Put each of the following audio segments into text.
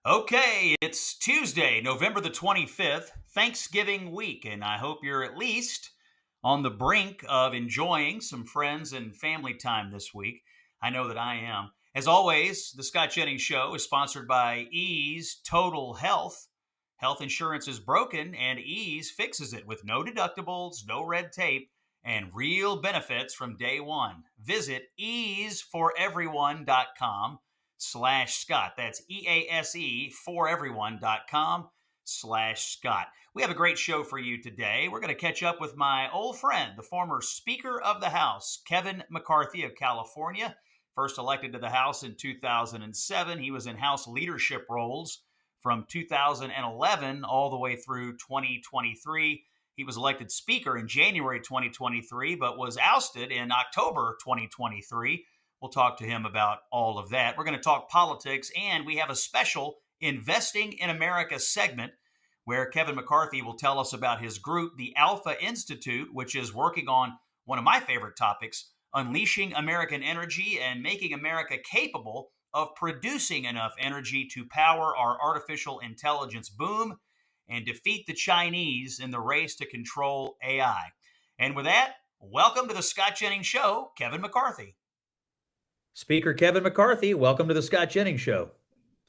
Okay, it's Tuesday, November the 25th, Thanksgiving week, and I hope you're at least on the brink of enjoying some friends and family time this week. I know that I am. As always, the Scott Jennings Show is sponsored by Ease Total Health. Health insurance is broken, and Ease fixes it with no deductibles, no red tape, and real benefits from day one. Visit easeforeveryone.com/Scott. That's EASE foreveryone.com/Scott. We have a great show for you today. We're going to catch up with my old friend, the former Speaker of the House, Kevin McCarthy of California. First elected to the House in 2007. He was in House leadership roles from 2011 all the way through 2023. He was elected Speaker in January 2023, but was ousted in October 2023. We'll talk to him about all of that. We're going to talk politics, and we have a special Investing in America segment where Kevin McCarthy will tell us about his group, the Alpha Institute, which is working on one of my favorite topics, unleashing American energy and making America capable of producing enough energy to power our artificial intelligence boom and defeat the Chinese in the race to control AI. And with that, welcome to the Scott Jennings Show, Kevin McCarthy. Speaker Kevin McCarthy, welcome to the Scott Jennings Show.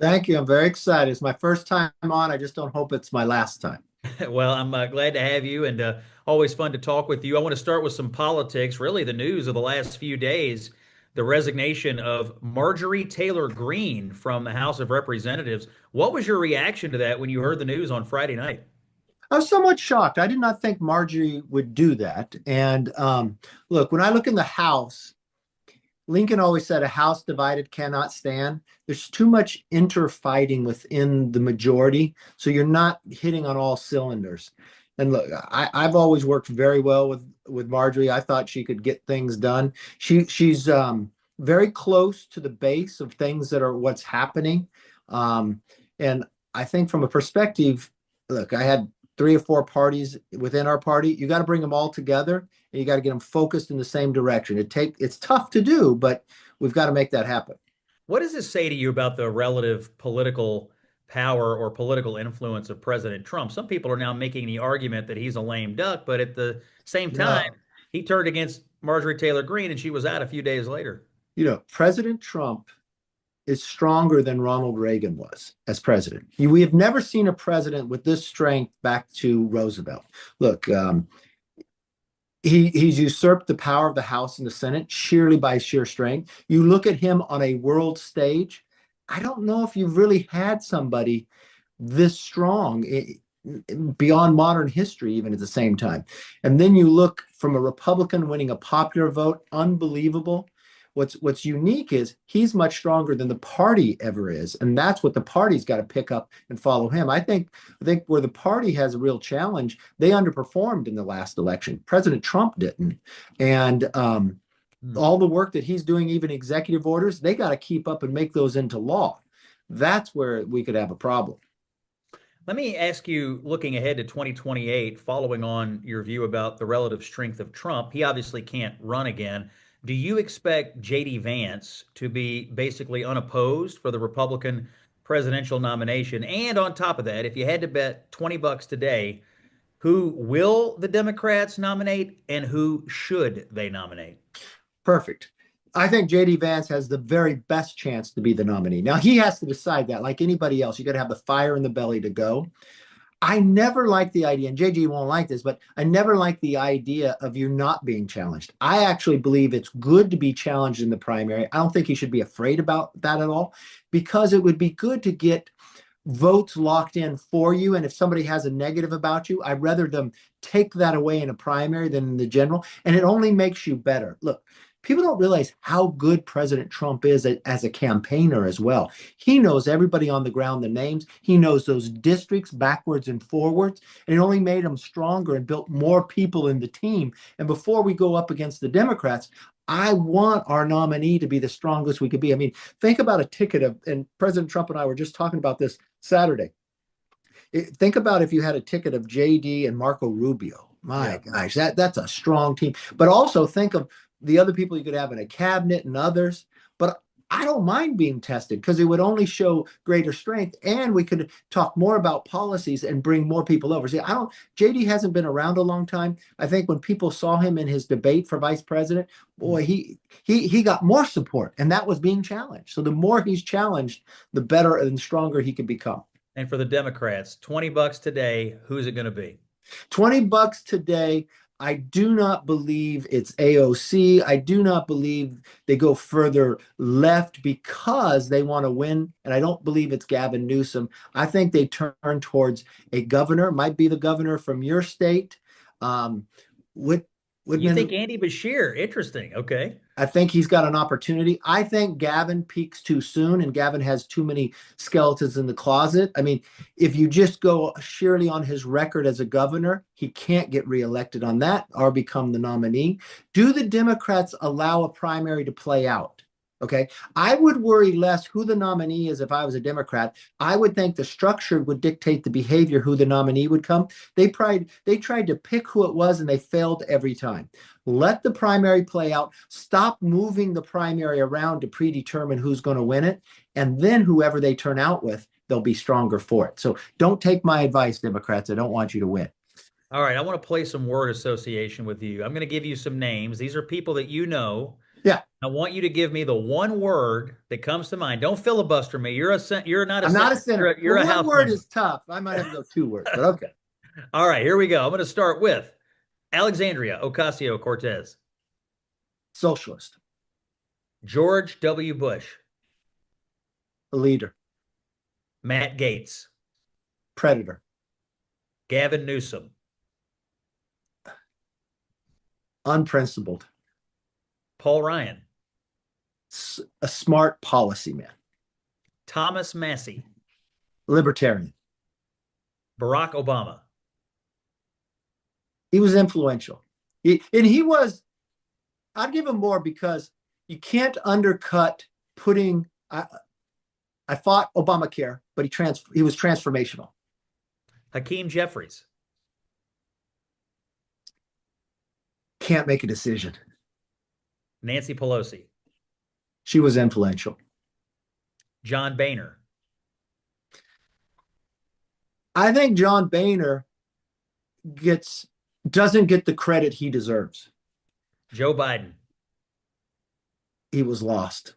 Thank you. I'm very excited. It's my first time on. I just don't hope it's my last time. Well, I'm glad to have you, and always fun to talk with you. I want to start with some politics, really the news of the last few days, the resignation of Marjorie Taylor Greene from the House of Representatives. What was your reaction to that when you heard the news on Friday night? I was somewhat shocked. I did not think Marjorie would do that. And look, when I look in the House, Lincoln always said a house divided cannot stand. There's too much interfighting within the majority, so you're not hitting on all cylinders. And look, I've always worked very well with Marjorie. I thought she could get things done. She's very close to the base of things that are what's happening. And I think from a perspective, look, I had 3 or 4 parties within our party. You got to bring them all together, and you got to get them focused in the same direction. It's tough to do, but we've got to make that happen. What does this say to you about the relative political power or political influence of President Trump? Some people are now making the argument that he's a lame duck, but at the same time, he turned against Marjorie Taylor Greene, and she was out a few days later. President Trump is stronger than Ronald Reagan was as president. We have never seen a president with this strength back to Roosevelt. Look, he's usurped the power of the House and the Senate sheerly by sheer strength. You look at him on a world stage, I don't know if you've really had somebody this strong beyond modern history, even at the same time. And then you look from a Republican winning a popular vote, unbelievable. What's unique is he's much stronger than the party ever is, and that's what the party's got to pick up and follow him. I think where the party has a real challenge, they underperformed in the last election. President Trump didn't, and all the work that he's doing, even executive orders, they got to keep up and make those into law. That's where we could have a problem. Let me ask you, looking ahead to 2028, following on your view about the relative strength of Trump, he obviously can't run again. Do you expect J.D. Vance to be basically unopposed for the Republican presidential nomination? And on top of that, if you had to bet $20 today, who will the Democrats nominate and who should they nominate? Perfect. I think J.D. Vance has the very best chance to be the nominee. Now, he has to decide that. Like anybody else, you got to have the fire in the belly to go. I never liked the idea, and JG won't like this, but I never liked the idea of you not being challenged. I actually believe it's good to be challenged in the primary. I don't think you should be afraid about that at all, because it would be good to get votes locked in for you. And if somebody has a negative about you, I'd rather them take that away in a primary than in the general. And it only makes you better. Look, people don't realize how good President Trump is as a campaigner as well. He knows everybody on the ground, the names. He knows those districts backwards and forwards. And it only made him stronger and built more people in the team. And before we go up against the Democrats, I want our nominee to be the strongest we could be. I mean, think about a ticket of, and President Trump and I were just talking about this Saturday. Think about if you had a ticket of JD and Marco Rubio. My gosh, that's a strong team. But also think of the other people you could have in a cabinet and others. But I don't mind being tested because it would only show greater strength, and we could talk more about policies and bring more people over. See, I don't. JD hasn't been around a long time. I think when people saw him in his debate for vice president, boy, he got more support, and that was being challenged. So the more he's challenged, the better and stronger he could become. And for the Democrats, $20 today, who's it going to be? $20 today. I do not believe it's AOC. I do not believe they go further left because they want to win. And I don't believe it's Gavin Newsom. I think they turn towards a governor, might be the governor from your state. Um, Whit- You Whitman, think Andy Bashir? Interesting. Okay. I think he's got an opportunity. I think Gavin peaks too soon, and Gavin has too many skeletons in the closet. I mean, if you just go sheerly on his record as a governor, he can't get reelected on that or become the nominee. Do the Democrats allow a primary to play out? Okay. I would worry less who the nominee is if I was a Democrat. I would think the structure would dictate the behavior, who the nominee would come. They tried to pick who it was and they failed every time. Let the primary play out. Stop moving the primary around to predetermine who's going to win it. And then whoever they turn out with, they'll be stronger for it. So don't take my advice, Democrats. I don't want you to win. All right. I want to play some word association with you. I'm going to give you some names. These are people that you know. Yeah, I want you to give me the one word that comes to mind. Don't filibuster me. You're not a I'm not a senator. sinner. You're Well, a one House word member. is tough. I might have to go 2 words, but okay. All right, here we go. I'm going to start with Alexandria Ocasio-Cortez, Socialist, George W. Bush, a leader, Matt Gaetz, predator, Gavin Newsom, unprincipled, Paul Ryan, a smart policy man, Thomas Massey, libertarian. Barack Obama. He was influential. He was, I'd give him more because you can't undercut putting. I fought Obamacare, but he was transformational. Hakeem Jeffries, Can't make a decision. Nancy Pelosi, She was influential. John Boehner, I think John Boehner gets doesn't get the credit he deserves. Joe Biden, He was lost.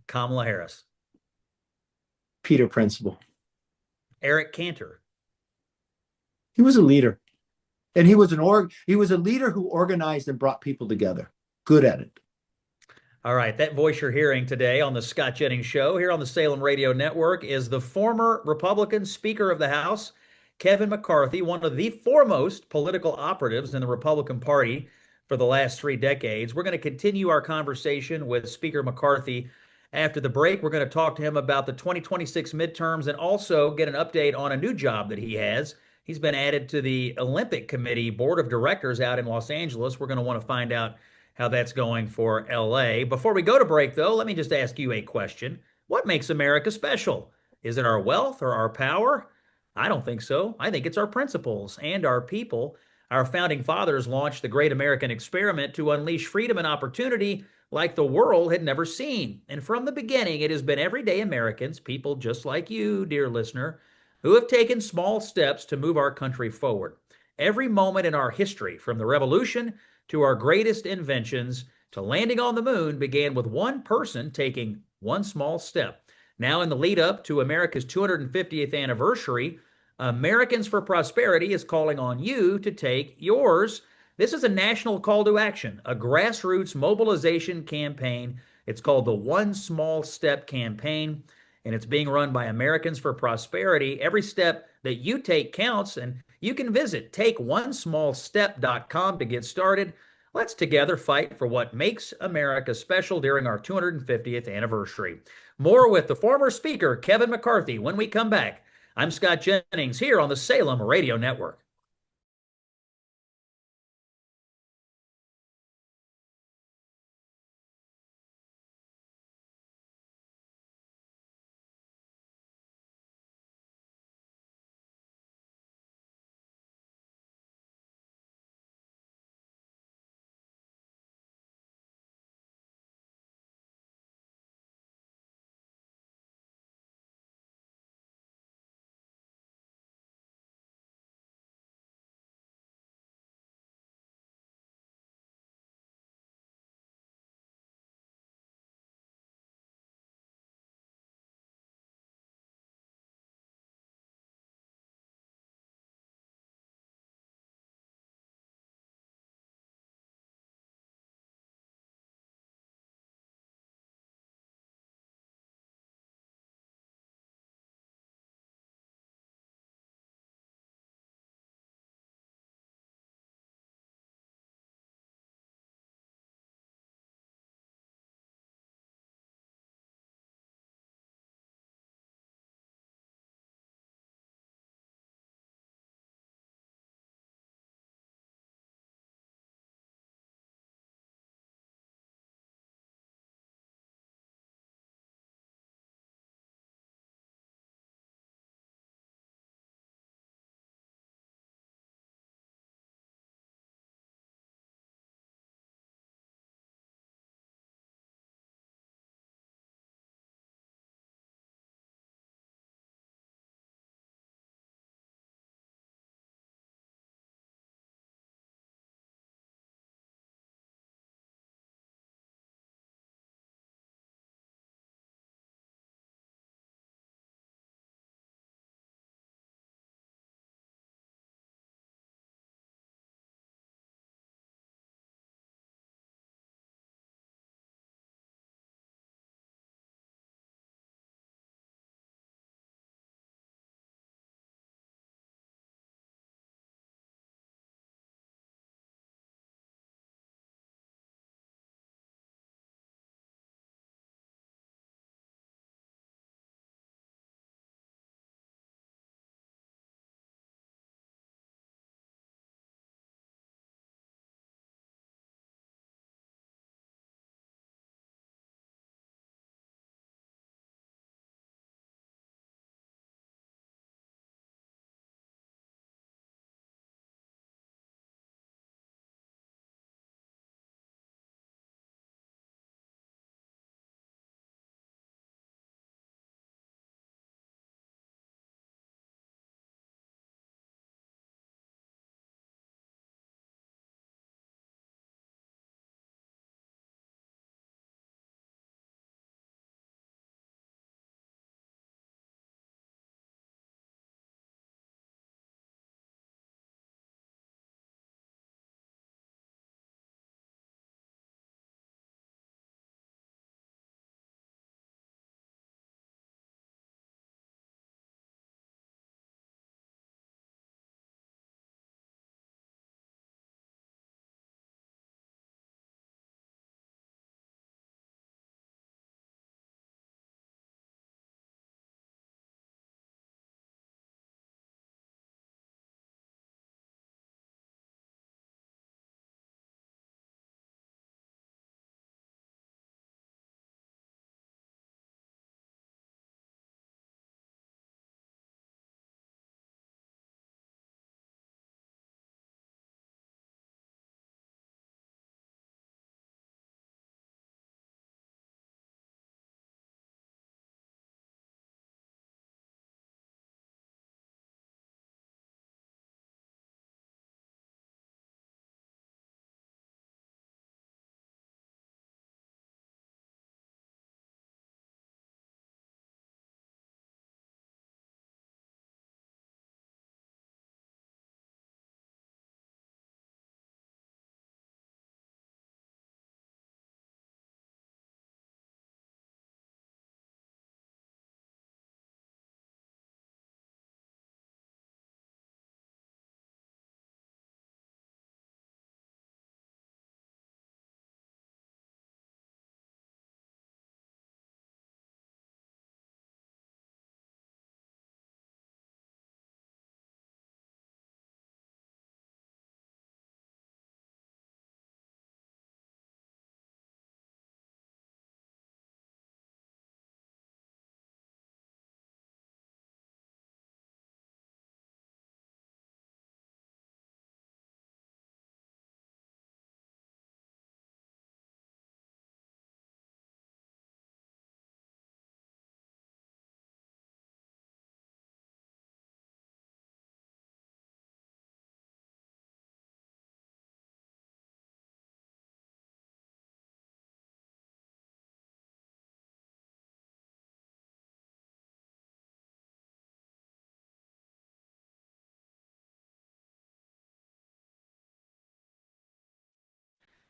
Kamala Harris, Peter Principle. Eric Cantor, He was a leader, and he was a leader who organized and brought people together. Good at it. All right, that voice you're hearing today on the Scott Jennings Show here on the Salem Radio Network is the former Republican Speaker of the House, Kevin McCarthy, one of the foremost political operatives in the Republican Party for the last 3 decades. We're going to continue our conversation with Speaker McCarthy after the break. We're going to talk to him about the 2026 midterms and also get an update on a new job that he has. He's been added to the Olympic Committee Board of Directors out in Los Angeles. We're going to want to find out how that's going for LA. Before we go to break, though, let me just ask you a question. What makes America special? Is it our wealth or our power? I don't think so. I think it's our principles and our people. Our founding fathers launched the great American experiment to unleash freedom and opportunity like the world had never seen. And from the beginning, it has been everyday Americans, people just like you, dear listener, who have taken small steps to move our country forward. Every moment in our history, from the Revolution to our greatest inventions to landing on the moon, began with one person taking one small step. Now, in the lead up to America's 250th anniversary, Americans for Prosperity is calling on you to take yours. This is a national call to action, a grassroots mobilization campaign. It's called the One Small Step Campaign, and it's being run by Americans for Prosperity. Every step that you take counts, and you can visit takeonesmallstep.com to get started. Let's together fight for what makes America special during our 250th anniversary. More with the former Speaker, Kevin McCarthy, when we come back. I'm Scott Jennings here on the Salem Radio Network.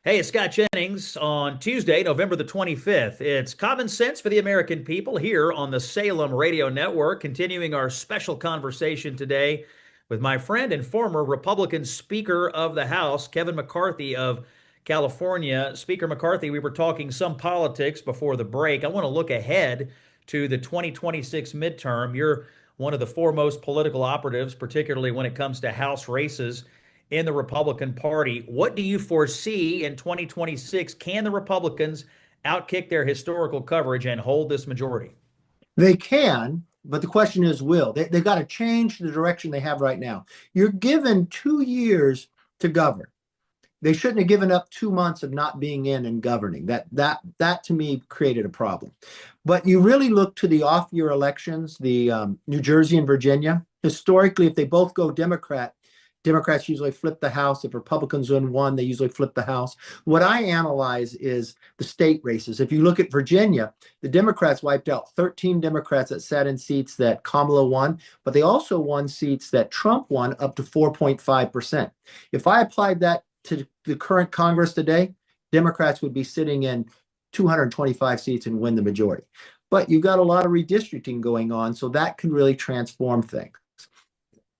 Hey, it's Scott Jennings on Tuesday, November the 25th. It's Common Sense for the American People here on the Salem Radio Network, continuing our special conversation today with my friend and former Republican Speaker of the House, Kevin McCarthy of California. Speaker McCarthy, we were talking some politics before the break. I want to look ahead to the 2026 midterm. You're one of the foremost political operatives, particularly when it comes to House races in the Republican Party. What do you foresee in 2026? Can the Republicans outkick their historical coverage and hold this majority? They can, but the question is, will they've got to change the direction they have right now. You're given 2 years to govern. They shouldn't have given up 2 months of not being in and governing. That to me created a problem. But you really look to the off-year elections, the New Jersey and Virginia. Historically, if they both go Democrat, Democrats usually flip the House. If Republicans win one, they usually flip the House. What I analyze is the state races. If you look at Virginia, the Democrats wiped out 13 Democrats that sat in seats that Kamala won, but they also won seats that Trump won up to 4.5%. If I applied that to the current Congress today, Democrats would be sitting in 225 seats and win the majority. But you've got a lot of redistricting going on, so that can really transform things.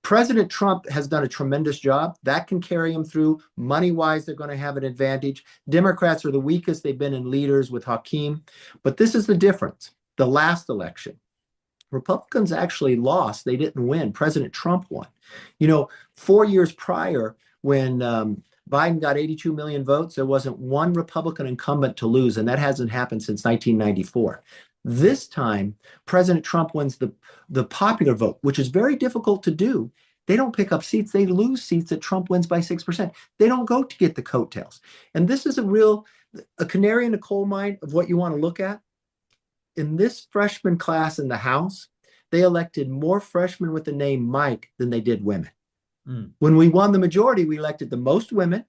President Trump has done a tremendous job. That can carry him through. Money-wise, they're going to have an advantage. Democrats are the weakest they've been in leaders with Hakeem. But this is the difference. The last election, Republicans actually lost. They didn't win. President Trump won. 4 years prior, when Biden got 82 million votes, there wasn't one Republican incumbent to lose, and that hasn't happened since 1994. This time, President Trump wins the popular vote, which is very difficult to do. They don't pick up seats. They lose seats that Trump wins by 6%. They don't go to get the coattails. And this is a canary in the coal mine of what you want to look at. In this freshman class in the House, they elected more freshmen with the name Mike than they did women. When we won the majority, we elected the most women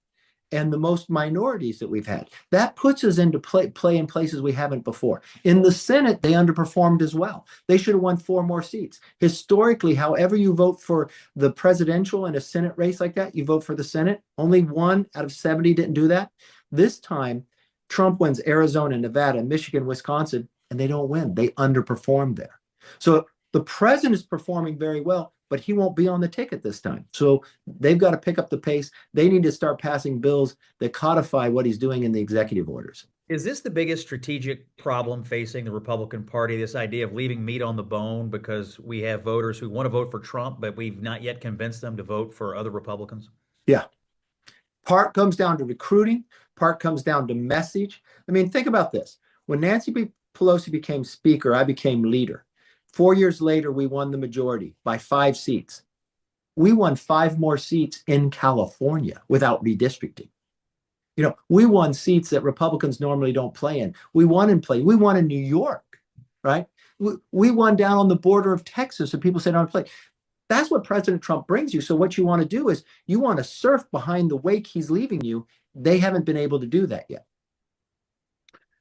and the most minorities that we've had. That puts us into play in places we haven't before. In the Senate, they underperformed as well. They should have won 4 more seats. Historically, however you vote for the presidential in a Senate race like that, you vote for the Senate. Only 1 out of 70 didn't do that. This time, Trump wins Arizona, Nevada, Michigan, Wisconsin, and they don't win. They underperformed there. So the president is performing very well, but he won't be on the ticket this time. So they've got to pick up the pace. They need to start passing bills that codify what he's doing in the executive orders. Is this the biggest strategic problem facing the Republican Party, this idea of leaving meat on the bone because we have voters who want to vote for Trump, but we've not yet convinced them to vote for other Republicans? Yeah. Part comes down to recruiting. Part comes down to message. I mean, think about this. When Nancy Pelosi became speaker, I became leader. 4 years later, we won the majority by 5 seats. We won 5 more seats in California without redistricting. We won seats that Republicans normally don't play in. We won in New York, right? We won down on the border of Texas, and people said, "I don't play." That's what President Trump brings you. So what you want to do is you want to surf behind the wake he's leaving you. They haven't been able to do that yet.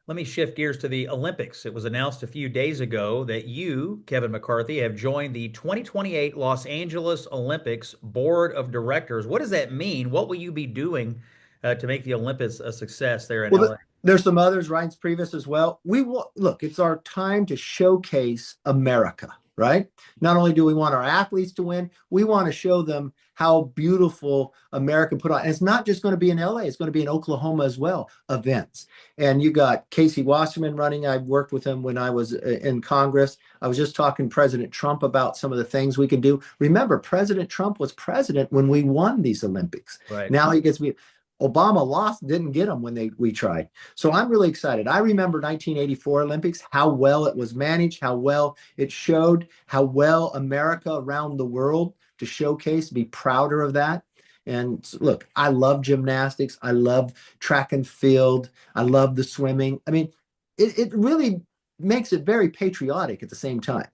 Let me shift gears to the Olympics. It was announced a few days ago that you, Kevin McCarthy, have joined the 2028 Los Angeles Olympics Board of Directors. What does that mean? What will you be doing to make the Olympics a success there in LA? There's some others, Ryan's previous as well. Look, it's our time to showcase America, right? Not only do we want our athletes to win, we want to show them how beautiful America put on. And it's not just going to be in LA, it's going to be in Oklahoma as well, events. And you got Casey Wasserman running. I worked with him when I was in Congress. I was just talking to President Trump about some of the things we can do. Remember, President Trump was president when we won these Olympics. Right. Now he gets me. Obama lost, didn't get them when we tried. So I'm really excited. I remember 1984 Olympics, how well it was managed, how well it showed, how well America around the world to showcase, be prouder of that. And look, I love gymnastics. I love track and field. I love the swimming. I mean, it really makes it very patriotic at the same time.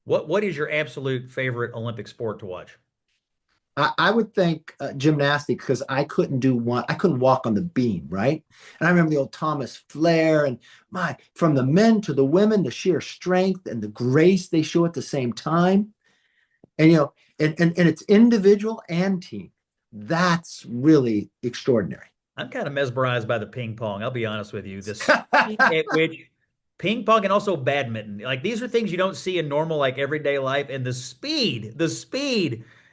What is your absolute favorite Olympic sport to watch? I would think gymnastics, because I couldn't walk on the beam, right? And I remember the old Thomas Flair, and from the men to the women, the sheer strength and the grace they show at the same time. And and it's individual and team. That's really extraordinary. I'm kind of mesmerized by the ping pong. I'll be honest with you. The speed at which ping pong and also badminton, like these are things you don't see in normal, like everyday life. And the speed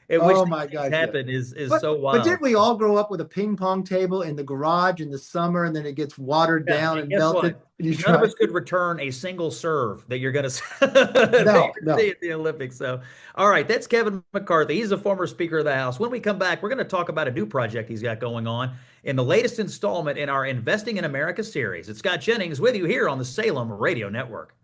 at which Oh these my things gosh, yeah. happen is But so but wild. didn't we all grow up with a ping pong table in the garage in the summer, and then it gets watered Yeah, down and and guess melted, what? and you None of try? us could return a single serve that you're going to that you're No, gonna see no. at the Olympics. So, all right, that's Kevin McCarthy. He's a former Speaker of the House. When we come back, we're going to talk about a new project he's got going on in the latest installment in our Investing in America series. It's Scott Jennings with you here on the Salem Radio Network.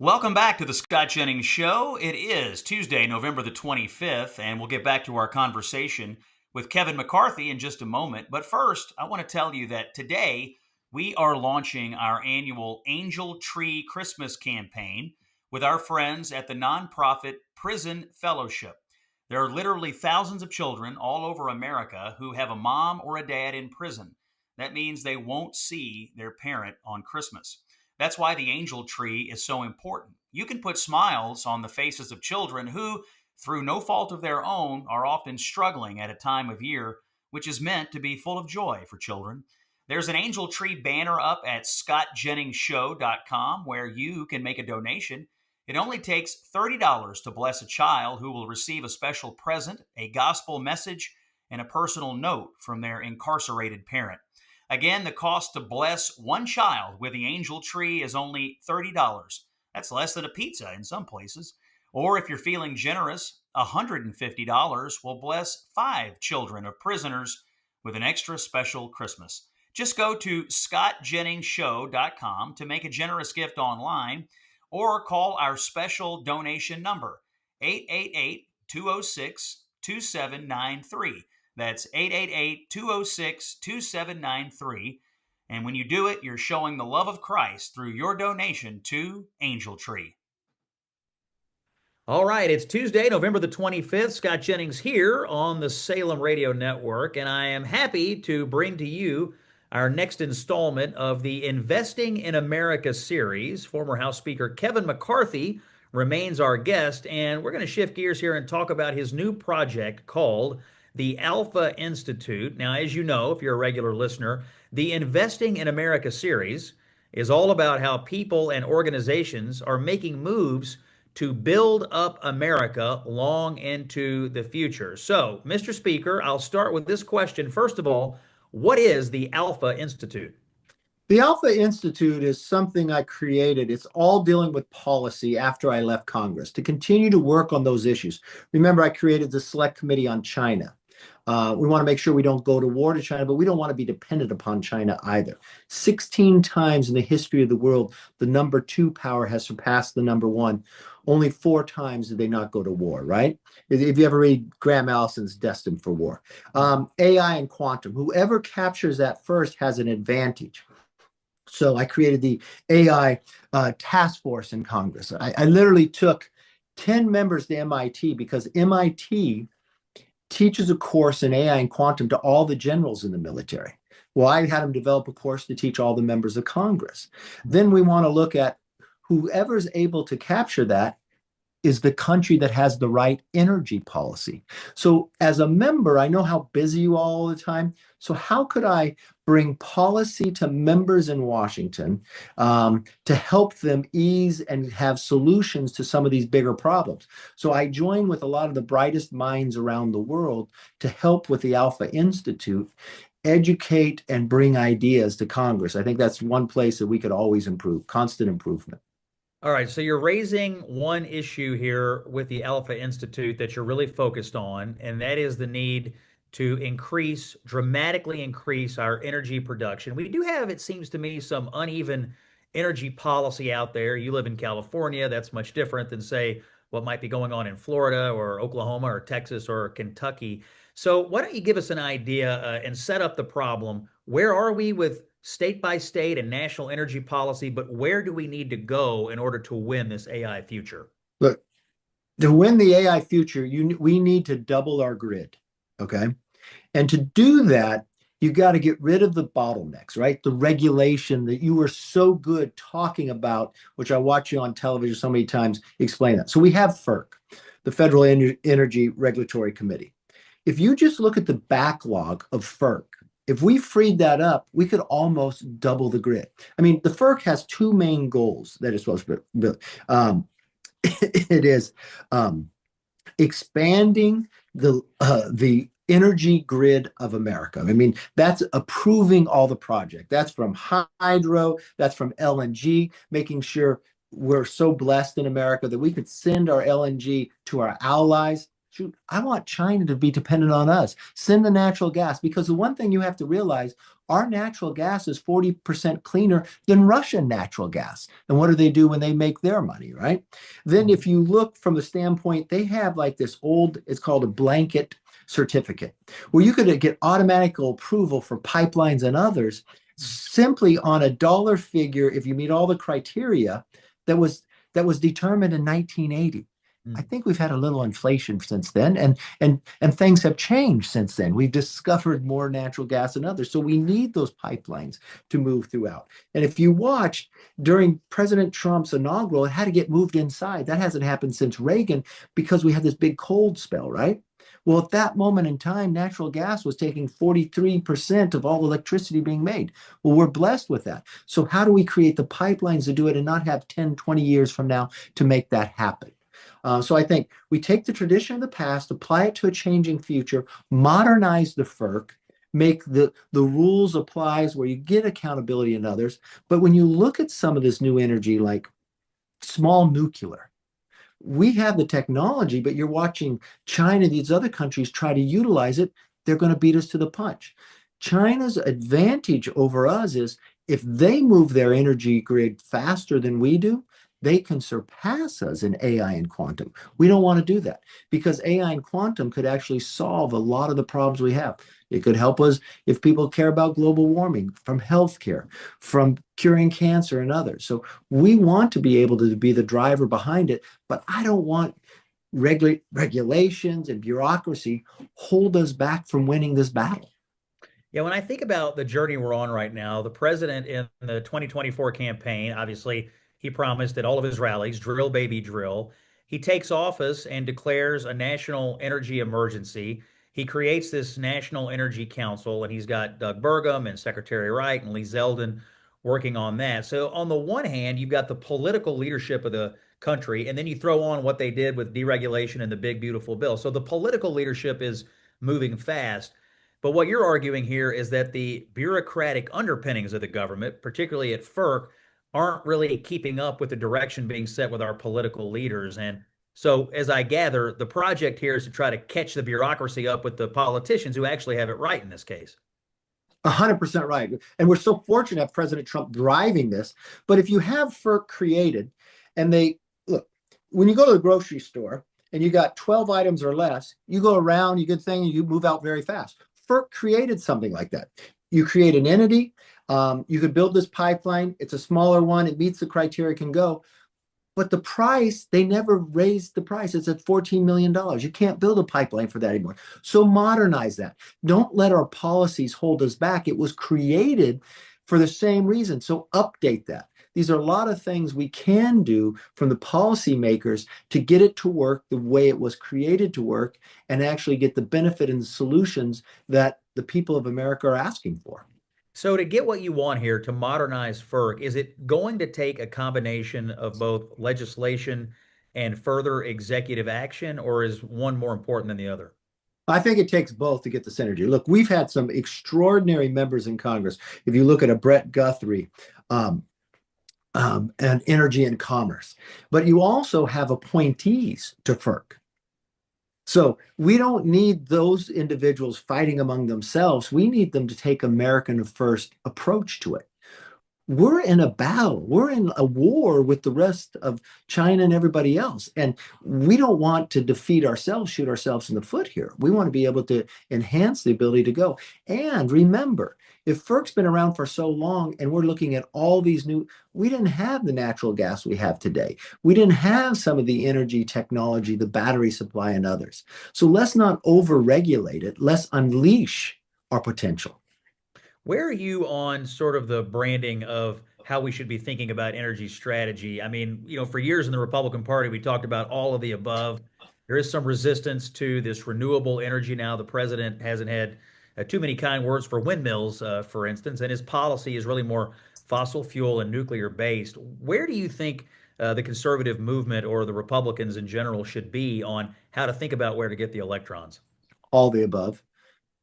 Welcome back to the Scott Jennings Show. It is Tuesday, November the 25th, and we'll get back to our conversation with Kevin McCarthy in just a moment. But first, I want to tell you that today we are launching our annual Angel Tree Christmas campaign with our friends at the nonprofit Prison Fellowship. There are literally thousands of children all over America who have a mom or a dad in prison. That means they won't see their parent on Christmas. That's why the angel tree is so important. You can put smiles on the faces of children who, through no fault of their own, are often struggling at a time of year which is meant to be full of joy for children. There's an angel tree banner up at scottjenningsshow.com where you can make a donation. It only takes $30 to bless a child who will receive a special present, a gospel message, and a personal note from their incarcerated parent. Again, the cost to bless one child with the angel tree is only $30. That's less than a pizza in some places. Or if you're feeling generous, $150 will bless 5 children of prisoners with an extra special Christmas. Just go to scottjenningsshow.com to make a generous gift online or call our special donation number, 888-206-2793. That's 888-206-2793. And when you do it, you're showing the love of Christ through your donation to Angel Tree. All right, it's Tuesday, November the 25th. Scott Jennings here on the Salem Radio Network, and I am happy to bring to you our next installment of the Investing in America series. Former House Speaker Kevin McCarthy remains our guest, and we're going to shift gears here and talk about his new project called the Alpha Institute. Now, as you know, if you're a regular listener, the Investing in America series is all about how people and organizations are making moves to build up America long into the future. So, Mr. Speaker, I'll start with this question. First of all, what is the Alpha Institute? The Alpha Institute is something I created. It's all dealing with policy after I left Congress to continue to work on those issues. Remember, I created the Select Committee on China. We want to make sure we don't go to war to China, but we don't want to be dependent upon China either. 16 times in the history of the world, the number 2 power has surpassed the number 1. Only 4 times did they not go to war, right? If you ever read Graham Allison's Destined for War. AI and quantum, whoever captures that first has an advantage. So I created the AI task force in Congress. I literally took 10 members to MIT because MIT teaches a course in AI and quantum to all the generals in the military. Well, I had them develop a course to teach all the members of Congress. Then we want to look at whoever's able to capture that is the country that has the right energy policy. So as a member, I know how busy you are all the time. So how could I bring policy to members in Washington to help them ease and have solutions to some of these bigger problems? So I join with a lot of the brightest minds around the world to help with the Alpha Institute educate and bring ideas to Congress. I think that's one place that we could always improve, constant improvement. All right, so you're raising one issue here with the Alpha Institute that you're really focused on, and that is the need to dramatically increase our energy production. We do have, it seems to me, some uneven energy policy out there. You live in California, that's much different than, say, what might be going on in Florida or Oklahoma or Texas or Kentucky. So why don't you give us an idea and set up the problem? Where are we with state by state and national energy policy, but where do we need to go in order to win this AI future? Look, to win the AI future, we need to double our grid, okay? And to do that, you got to get rid of the bottlenecks, right? The regulation that you were so good talking about, which I watch you on television so many times explain that. So we have FERC, the Federal Energy Regulatory Committee. If you just look at the backlog of FERC, if we freed that up, we could almost double the grid. I mean, the FERC has 2 main goals that it's supposed to be. It is expanding the energy grid of America. I mean, that's approving all the project. That's from hydro, that's from LNG, making sure we're so blessed in America that we could send our LNG to our allies. shoot, I want China to be dependent on us. Send the natural gas, because the one thing you have to realize, our natural gas is 40% cleaner than Russian natural gas. And what do they do when they make their money, right? Then if you look from the standpoint, they have like this old, it's called a blanket certificate, where you could get automatic approval for pipelines and others simply on a dollar figure if you meet all the criteria that was determined in 1980. I think we've had a little inflation since then, and things have changed since then. We've discovered more natural gas and others, so we need those pipelines to move throughout. And if you watched during President Trump's inaugural, it had to get moved inside. That hasn't happened since Reagan because we had this big cold spell, right? Well, at that moment in time, natural gas was taking 43% of all electricity being made. Well, we're blessed with that. So how do we create the pipelines to do it and not have 10, 20 years from now to make that happen? So I think we take the tradition of the past, apply it to a changing future, modernize the FERC, make the rules applies where you get accountability in others. But when you look at some of this new energy, like small nuclear, we have the technology, but you're watching China, these other countries try to utilize it. They're going to beat us to the punch. China's advantage over us is if they move their energy grid faster than we do, they can surpass us in AI and quantum. We don't want to do that because AI and quantum could actually solve a lot of the problems we have. It could help us if people care about global warming, from healthcare, from curing cancer and others. So we want to be able to be the driver behind it, but I don't want regulations and bureaucracy hold us back from winning this battle. Yeah, when I think about the journey we're on right now, the president in the 2024 campaign, obviously, he promised at all of his rallies, drill, baby, drill. He takes office and declares a national energy emergency. He creates this National Energy Council, and he's got Doug Burgum and Secretary Wright and Lee Zeldin working on that. So, on the one hand, you've got the political leadership of the country, and then you throw on what they did with deregulation and the big, beautiful bill. So, the political leadership is moving fast. But what you're arguing here is that the bureaucratic underpinnings of the government, particularly at FERC, aren't really keeping up with the direction being set with our political leaders. And so, as I gather, the project here is to try to catch the bureaucracy up with the politicians who actually have it right in this case. 100% right. And we're so fortunate to have President Trump driving this. But if you have FERC created and they look, when you go to the grocery store and you got 12 items or less, you go around, you get thing, and you move out very fast. FERC created something like that. You create an entity, you could build this pipeline. It's a smaller one. It meets the criteria, can go. But the price, they never raised the price. It's at $14 million. You can't build a pipeline for that anymore. So modernize that. Don't let our policies hold us back. It was created for the same reason. So update that. These are a lot of things we can do from the policymakers to get it to work the way it was created to work and actually get the benefit and the solutions that the people of America are asking for. So, to get what you want here to modernize FERC, is it going to take a combination of both legislation and further executive action, or is one more important than the other? I think it takes both to get the synergy. Look, we've had some extraordinary members in Congress. If you look at a Brett Guthrie, and energy and commerce, but you also have appointees to FERC. So we don't need those individuals fighting among themselves. We need them to take American first approach to it. We're in a battle. We're in a war with the rest of China and everybody else. And we don't want to defeat ourselves, shoot ourselves in the foot here. We want to be able to enhance the ability to go. And remember, if FERC's been around for so long and we're looking at all these we didn't have the natural gas we have today. We didn't have some of the energy technology, the battery supply and others. So let's not over-regulate it. Let's unleash our potential. Where are you on sort of the branding of how we should be thinking about energy strategy? I mean, for years in the Republican Party, we talked about all of the above. There is some resistance to this renewable energy now. The president hasn't had too many kind words for windmills, for instance, and his policy is really more fossil fuel and nuclear based. Where do you think the conservative movement or the Republicans in general should be on how to think about where to get the electrons? All the above.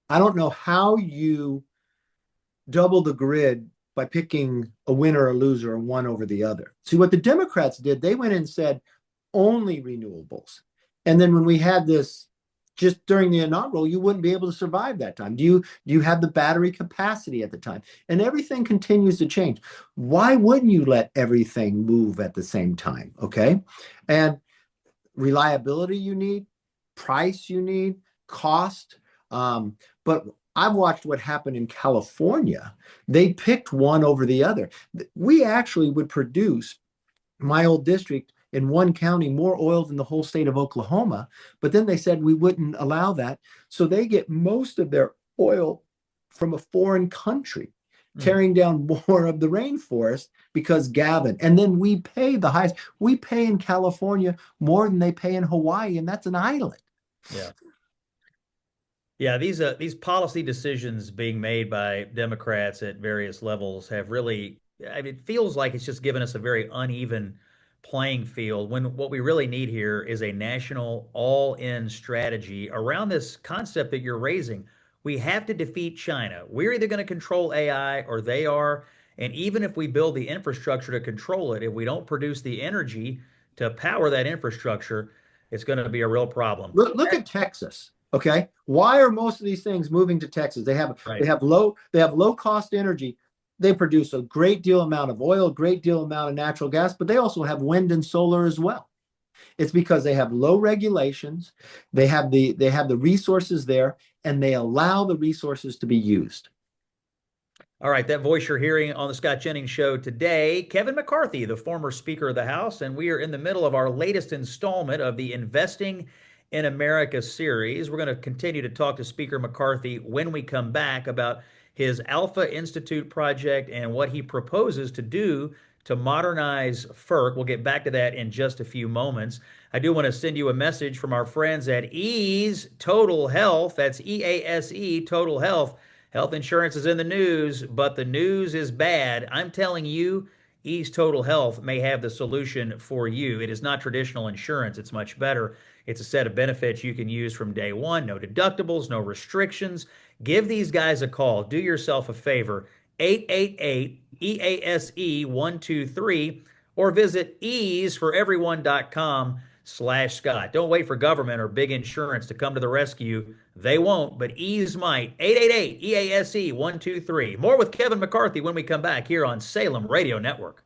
I don't know how you double the grid by picking a winner or a loser and one over the other. See, what the Democrats did, they went and said only renewables. And then when we had this just during the inaugural, you wouldn't be able to survive that time. Do you have the battery capacity at the time? And everything continues to change. Why wouldn't you let everything move at the same time? Okay. And reliability you need, price you need, cost. But I've watched what happened in California. They picked one over the other. We actually would produce, my old district in one county, more oil than the whole state of Oklahoma. But then they said we wouldn't allow that. So they get most of their oil from a foreign country, tearing down more of the rainforest because Gavin. And then we pay the highest. We pay in California more than they pay in Hawaii, and that's an island. Yeah. Yeah, these policy decisions being made by Democrats at various levels have really, I mean, it feels like it's just given us a very uneven playing field when what we really need here is a national all-in strategy around this concept that you're raising. We have to defeat China. We're either going to control AI or they are. And even if we build the infrastructure to control it, if we don't produce the energy to power that infrastructure, it's going to be a real problem. Look at Texas. Okay, why are most of these things moving to Texas? They have Right. low cost energy. They produce a great deal amount of oil, a great deal amount of natural gas, but they also have wind and solar as well. It's because they have low regulations, they have the resources there, and they allow the resources to be used. All right, that voice you're hearing on the Scott Jennings Show today, Kevin McCarthy, the former Speaker of the House, and we are in the middle of our latest installment of the Investing in America series. We're going to continue to talk to Speaker McCarthy when we come back about his Alpha Institute project and what he proposes to do to modernize FERC. We'll get back to that in just a few moments. I do want to send you a message from our friends at Ease Total Health. That's EASE Total Health. Health insurance is in the news, but the news is bad. I'm telling you, Ease Total Health may have the solution for you. It is not traditional insurance, it's much better. It's a set of benefits you can use from day one. No deductibles, no restrictions. Give these guys a call. Do yourself a favor. 888 EASE 123 or visit easeforeveryone.com/Scott. Don't wait for government or big insurance to come to the rescue. They won't, but Ease might. 888 EASE 123. More with Kevin McCarthy when we come back here on Salem Radio Network.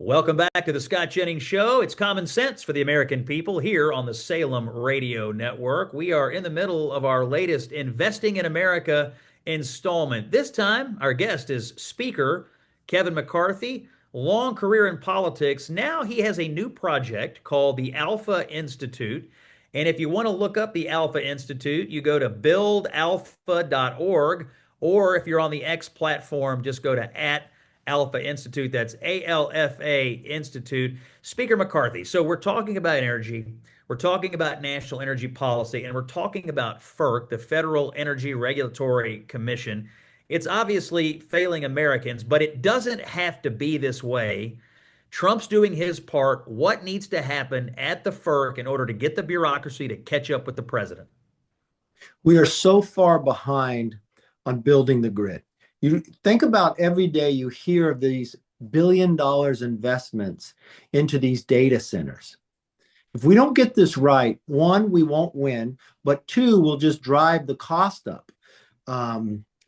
Welcome back to the Scott Jennings Show. It's common sense for the American people here on the Salem Radio Network. We are in the middle of our latest Investing in America installment. This time, our guest is Speaker Kevin McCarthy, long career in politics. Now he has a new project called the Alpha Institute. And if you want to look up the Alpha Institute, you go to buildalpha.org, or if you're on the X platform, just go to @Alpha Institute. That's ALFA Institute. Speaker McCarthy. So we're talking about energy. We're talking about national energy policy, and we're talking about FERC, the Federal Energy Regulatory Commission. It's obviously failing Americans, but it doesn't have to be this way. Trump's doing his part. What needs to happen at the FERC in order to get the bureaucracy to catch up with the president? We are so far behind on building the grid. You think about every day you hear of these $1 billion investments into these data centers. If we don't get this right, one, we won't win, but two, we'll just drive the cost up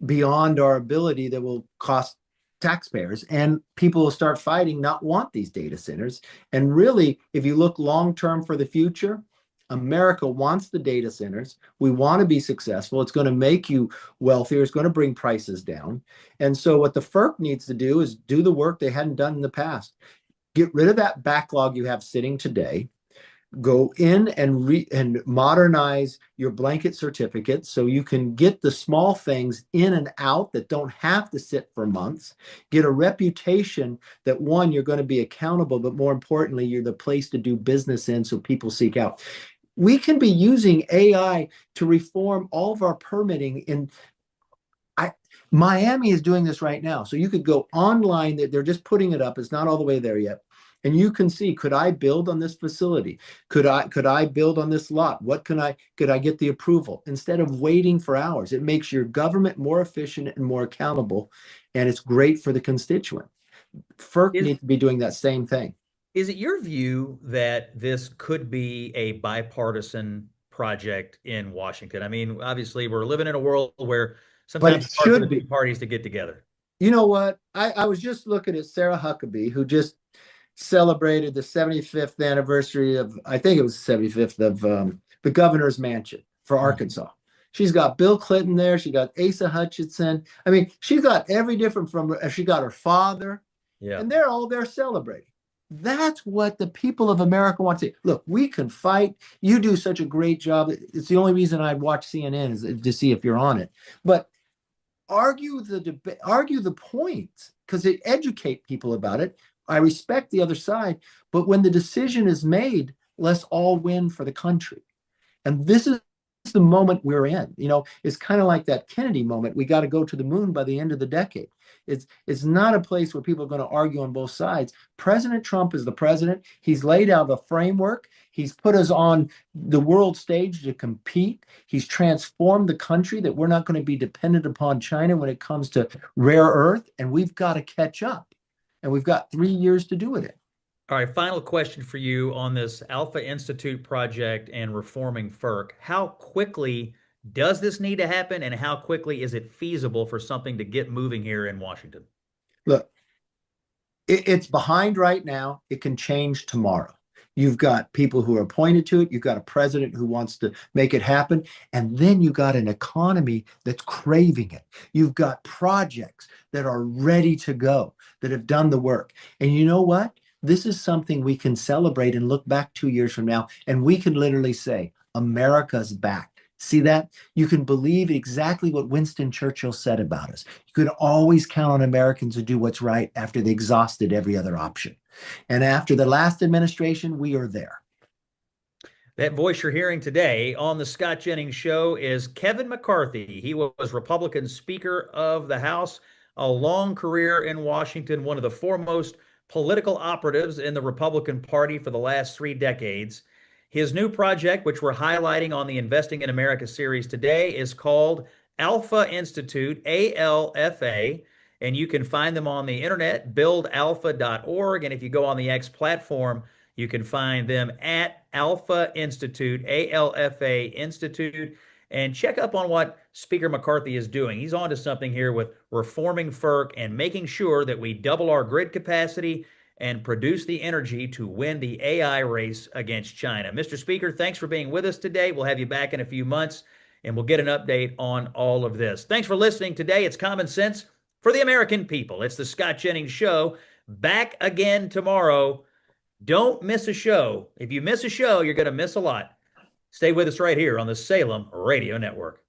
beyond our ability that will cost taxpayers, and people will start fighting, not want these data centers. And really, if you look long term for the future, America wants the data centers. We want to be successful. It's going to make you wealthier. It's going to bring prices down. And so what the FERC needs to do is do the work they hadn't done in the past. Get rid of that backlog you have sitting today. Go in and modernize your blanket certificates so you can get the small things in and out that don't have to sit for months. Get a reputation that, one, you're going to be accountable, but more importantly, you're the place to do business in so people seek out. We can be using AI to reform all of our permitting in Miami is doing this right now. So you could go online, they're just putting it up. It's not all the way there yet. And you can see, could I build on this facility? Could I build on this lot? Could I get the approval? Instead of waiting for hours, it makes your government more efficient and more accountable. And it's great for the constituent. FERC needs to be doing that same thing. Is it your view that this could be a bipartisan project in Washington? I mean, obviously, we're living in a world where sometimes it's hard for the two parties to get together. You know what? I was just looking at Sarah Huckabee, who just celebrated the 75th anniversary of, I think it was the 75th of the governor's mansion for Arkansas. She's got Bill Clinton there. She got Asa Hutchinson. I mean, she's got every different she got her father. Yeah. And they're all there celebrating. That's what the people of America want to see. Look, we can fight. You do such a great job. It's the only reason I watch CNN is to see if you're on it. But argue the debate, argue the points, because they educate people about it. I respect the other side, but when the decision is made, let's all win for the country. And this is the moment we're in. You know, it's kind of like that Kennedy moment. We got to go to the moon by the end of the decade. It's not a place where people are going to argue on both sides. President Trump is the president. He's laid out a framework. He's put us on the world stage to compete. He's transformed the country, that we're not going to be dependent upon China when it comes to rare earth, and we've got to catch up. And we've got 3 years to do it. All right, final question for you on this Alpha Institute project and reforming FERC. How quickly does this need to happen, and how quickly is it feasible for something to get moving here in Washington? Look, it's behind right now. It can change tomorrow. You've got people who are appointed to it. You've got a president who wants to make it happen. And then you've got an economy that's craving it. You've got projects that are ready to go, that have done the work. And you know what? This is something we can celebrate and look back 2 years from now, and we can literally say, America's back. See that? You can believe exactly what Winston Churchill said about us. You can always count on Americans to do what's right after they exhausted every other option. And after the last administration, we are there. That voice you're hearing today on the Scott Jennings Show is Kevin McCarthy. He was Republican Speaker of the House, a long career in Washington, one of the foremost political operatives in the Republican Party for the last 3 decades. His new project, which we're highlighting on the Investing in America series today, is called Alpha Institute, ALFA, and you can find them on the internet, buildalpha.org, and if you go on the X platform, you can find them at Alpha Institute, ALFA Institute, and check up on what Speaker McCarthy is doing. He's on to something here with reforming FERC and making sure that we double our grid capacity and produce the energy to win the AI race against China. Mr. Speaker, thanks for being with us today. We'll have you back in a few months and we'll get an update on all of this. Thanks for listening today. It's Common Sense for the American people. It's the Scott Jennings Show. Back again tomorrow. Don't miss a show. If you miss a show, you're going to miss a lot. Stay with us right here on the Salem Radio Network.